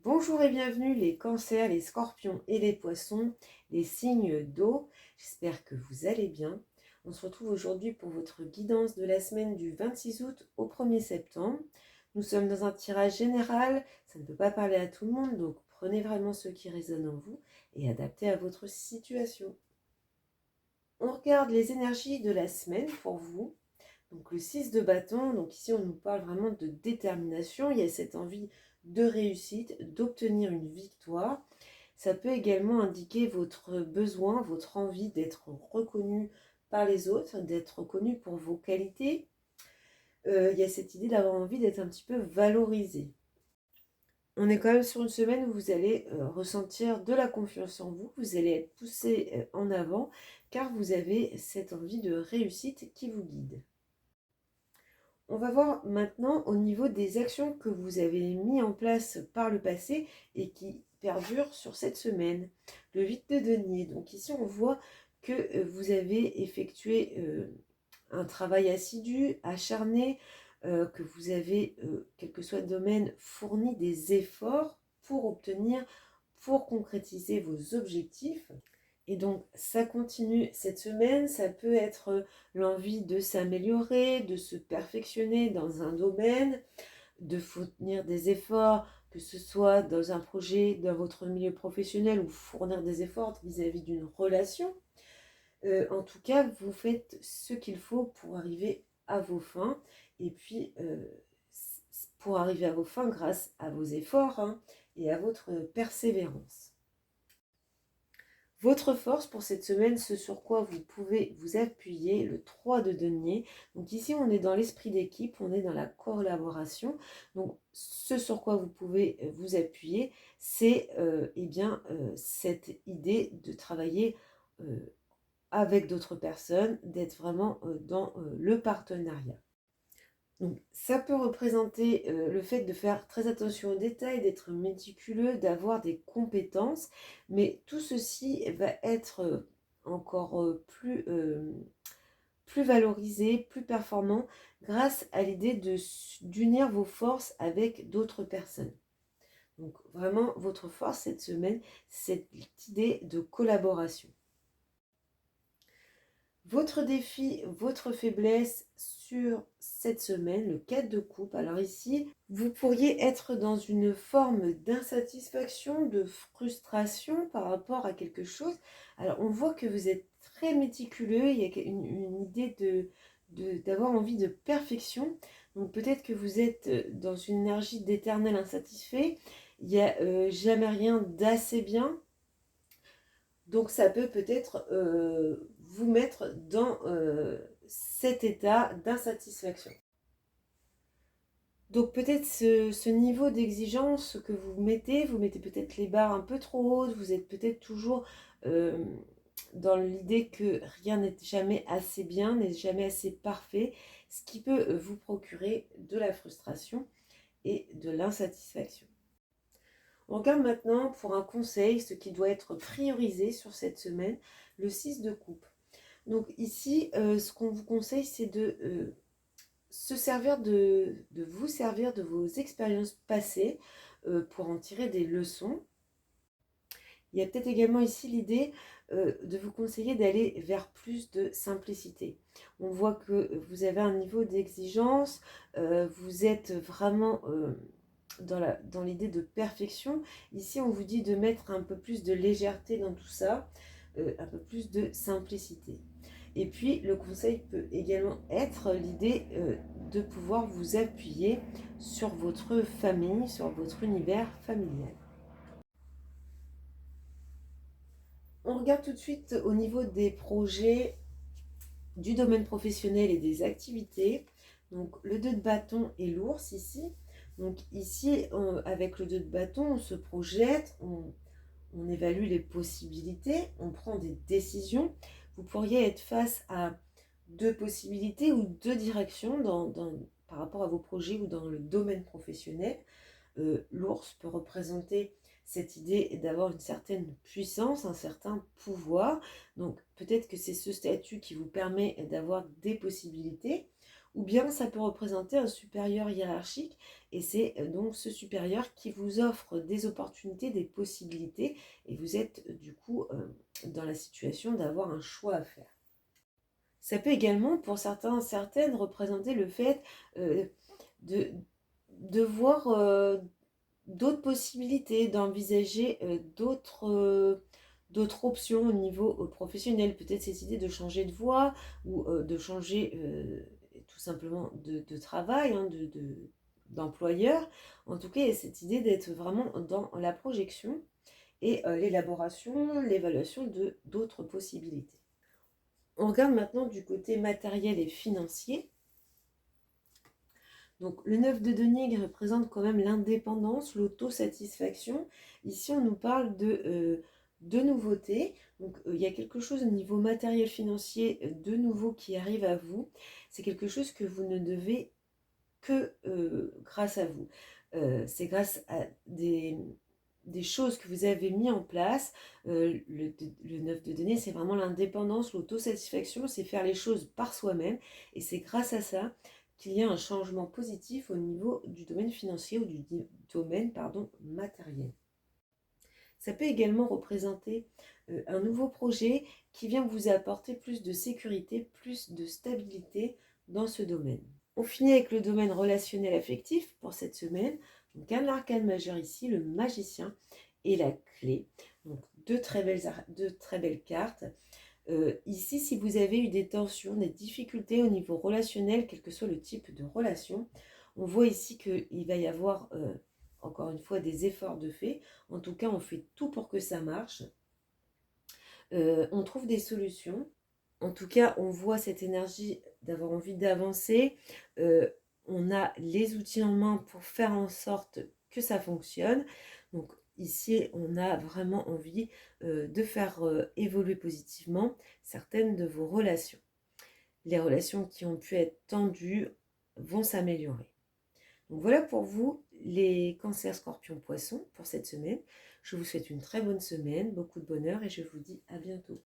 Bonjour et bienvenue les cancers, les scorpions et les poissons, les signes d'eau. J'espère que vous allez bien. On se retrouve aujourd'hui pour votre guidance de la semaine du 26 août au 1er septembre. Nous sommes dans un tirage général, ça ne peut pas parler à tout le monde, donc prenez vraiment ce qui résonne en vous et adaptez à votre situation. On regarde les énergies de la semaine pour vous. Donc le 6 de bâton, donc ici on nous parle vraiment de détermination, il y a cette envie de réussite, d'obtenir une victoire. Ça peut également indiquer votre besoin, votre envie d'être reconnu par les autres, d'être reconnu pour vos qualités. Il y a cette idée d'avoir envie d'être un petit peu valorisé. On est quand même sur une semaine où vous allez ressentir de la confiance en vous, vous allez être poussé en avant car vous avez cette envie de réussite qui vous guide. On va voir maintenant au niveau des actions que vous avez mis en place par le passé et qui perdurent sur cette semaine. Le 8 de denier. Donc ici, on voit que vous avez effectué un travail assidu, acharné, que vous avez, quel que soit le domaine, fourni des efforts pour obtenir, pour concrétiser vos objectifs. Et donc, ça continue cette semaine, ça peut être l'envie de s'améliorer, de se perfectionner dans un domaine, de fournir des efforts, que ce soit dans un projet, dans votre milieu professionnel ou fournir des efforts vis-à-vis d'une relation. En tout cas, vous faites ce qu'il faut pour arriver à vos fins. Et puis, pour arriver à vos fins grâce à vos efforts et à votre persévérance. Votre force pour cette semaine, ce sur quoi vous pouvez vous appuyer, le 3 de denier. Donc ici, on est dans l'esprit d'équipe, on est dans la collaboration. Donc ce sur quoi vous pouvez vous appuyer, c'est cette idée de travailler avec d'autres personnes, d'être vraiment dans le partenariat. Donc, ça peut représenter le fait de faire très attention aux détails, d'être méticuleux, d'avoir des compétences, mais tout ceci va être encore plus valorisé, plus performant grâce à l'idée d'unir vos forces avec d'autres personnes. Donc vraiment, votre force cette semaine, c'est cette idée de collaboration. Votre défi, votre faiblesse sur cette semaine, le 4 de coupe. Alors ici, vous pourriez être dans une forme d'insatisfaction, de frustration par rapport à quelque chose. Alors on voit que vous êtes très méticuleux, il y a une idée d'avoir envie de perfection. Donc peut-être que vous êtes dans une énergie d'éternel insatisfait. Il n'y a jamais rien d'assez bien. Donc ça peut peut-être vous mettre dans cet état d'insatisfaction. Donc peut-être ce niveau d'exigence que vous mettez peut-être les barres un peu trop hautes, vous êtes peut-être toujours dans l'idée que rien n'est jamais assez bien, n'est jamais assez parfait, ce qui peut vous procurer de la frustration et de l'insatisfaction. On regarde maintenant pour un conseil, ce qui doit être priorisé sur cette semaine, le 6 de coupe. Donc ici, ce qu'on vous conseille, c'est de vous servir de vos expériences passées pour en tirer des leçons. Il y a peut-être également ici l'idée de vous conseiller d'aller vers plus de simplicité. On voit que vous avez un niveau d'exigence, vous êtes vraiment dans l'idée de perfection. Ici, on vous dit de mettre un peu plus de légèreté dans tout ça, un peu plus de simplicité. Et puis, le conseil peut également être l'idée de pouvoir vous appuyer sur votre famille, sur votre univers familial. On regarde tout de suite au niveau des projets du domaine professionnel et des activités. Donc, le 2 de bâton et l'ours ici. Donc ici, avec le 2 de bâton, on se projette, on évalue les possibilités, on prend des décisions. Vous pourriez être face à deux possibilités ou deux directions par rapport à vos projets ou dans le domaine professionnel. L'ours peut représenter cette idée d'avoir une certaine puissance, un certain pouvoir. Donc peut-être que c'est ce statut qui vous permet d'avoir des possibilités. ou bien ça peut représenter un supérieur hiérarchique, et c'est donc ce supérieur qui vous offre des opportunités, des possibilités, et vous êtes du coup dans la situation d'avoir un choix à faire. Ça peut également, pour certains, certaines, représenter le fait euh, de, de voir d'autres possibilités, d'envisager d'autres options au niveau professionnel. Peut-être cette idée de changer de voie ou de changer tout simplement de travail, hein, d'employeur. En tout cas, il y a cette idée d'être vraiment dans la projection et l'élaboration, l'évaluation de d'autres possibilités. On regarde maintenant du côté matériel et financier. Donc le 9 de denier représente quand même l'indépendance, l'autosatisfaction. Ici, on nous parle de nouveautés. Donc il y a quelque chose au niveau matériel financier de nouveau qui arrive à vous. C'est quelque chose que vous ne devez que grâce à vous. C'est grâce à des choses que vous avez mis en place. Le 9 de denier, c'est vraiment l'indépendance, l'autosatisfaction, c'est faire les choses par soi-même. Et c'est grâce à ça qu'il y a un changement positif au niveau du domaine financier ou du domaine matériel. Ça peut également représenter un nouveau projet qui vient vous apporter plus de sécurité, plus de stabilité dans ce domaine. On finit avec le domaine relationnel affectif pour cette semaine. Donc un arcane majeur ici, le magicien et la clé. Donc deux très belles cartes. Ici, si vous avez eu des tensions, des difficultés au niveau relationnel, quel que soit le type de relation, on voit ici qu'il va y avoir, encore une fois, des efforts de fait. En tout cas, on fait tout pour que ça marche. On trouve des solutions. En tout cas, on voit cette énergie d'avoir envie d'avancer. On a les outils en main pour faire en sorte que ça fonctionne. Donc ici, on a vraiment envie de faire évoluer positivement certaines de vos relations. Les relations qui ont pu être tendues vont s'améliorer. Donc voilà pour vous les cancers, scorpions, poissons pour cette semaine. Je vous souhaite une très bonne semaine, beaucoup de bonheur et je vous dis à bientôt.